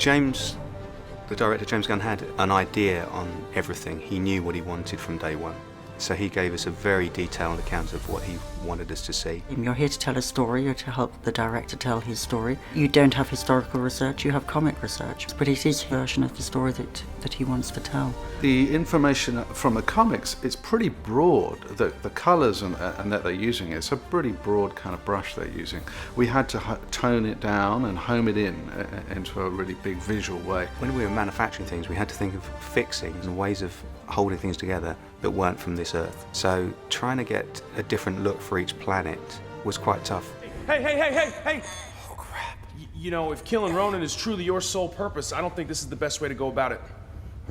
The director, James Gunn, had an idea on everything. He knew what he wanted from day one. So he gave us a very detailed account of what he wanted us to see. You're here to tell a story, or to help the director tell his story. You don't have historical research, you have comic research. But it is his version of the story that he wants to tell. The information from the comics, it's pretty broad. The colours and that they're using, it's a pretty broad kind of brush they're using. We had to tone it down and home it into a really big visual way. When we were manufacturing things, we had to think of fixing and ways of holding things together that weren't from this Earth. So trying to get a different look for each planet was quite tough. Hey! Oh, crap. You know, if killing Ronan is truly your sole purpose, I don't think this is the best way to go about it.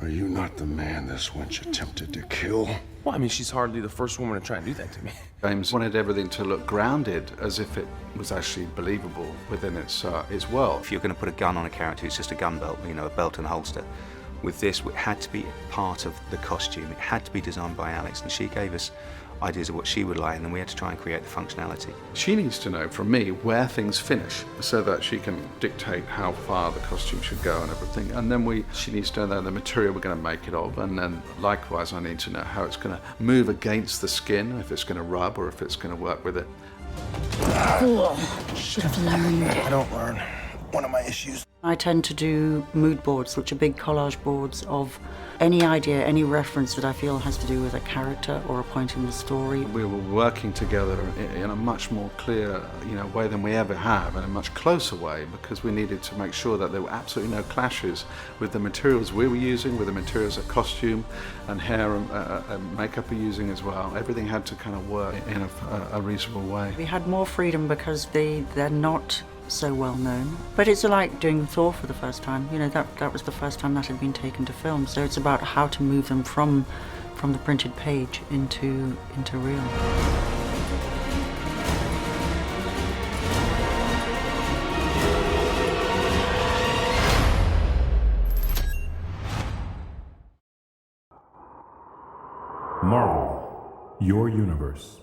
Are you not the man this wench attempted to kill? Well, I mean, she's hardly the first woman to try and do that to me. James wanted everything to look grounded, as if it was actually believable within its world. If you're going to put a gun on a character, it's just a gun belt, you know, a belt and holster. With this, it had to be part of the costume. It had to be designed by Alex, and she gave us ideas of what she would like, and then we had to try and create the functionality. She needs to know from me where things finish, so that she can dictate how far the costume should go and everything. And then she needs to know the material we're going to make it of, and then likewise I need to know how it's going to move against the skin, if it's going to rub or if it's going to work with it. Cool. Should have learned. I don't learn. One of my issues. I tend to do mood boards, which are big collage boards of any idea, any reference that I feel has to do with a character or a point in the story. We were working together in a much more clear, way than we ever have, in a much closer way, because we needed to make sure that there were absolutely no clashes with the materials we were using, with the materials that costume and hair and makeup are using as well. Everything had to kind of work in a reasonable way. We had more freedom because they're not so well known. But it's like doing Thor for the first time. That was the first time that had been taken to film. So it's about how to move them from the printed page into real. Marvel, your universe.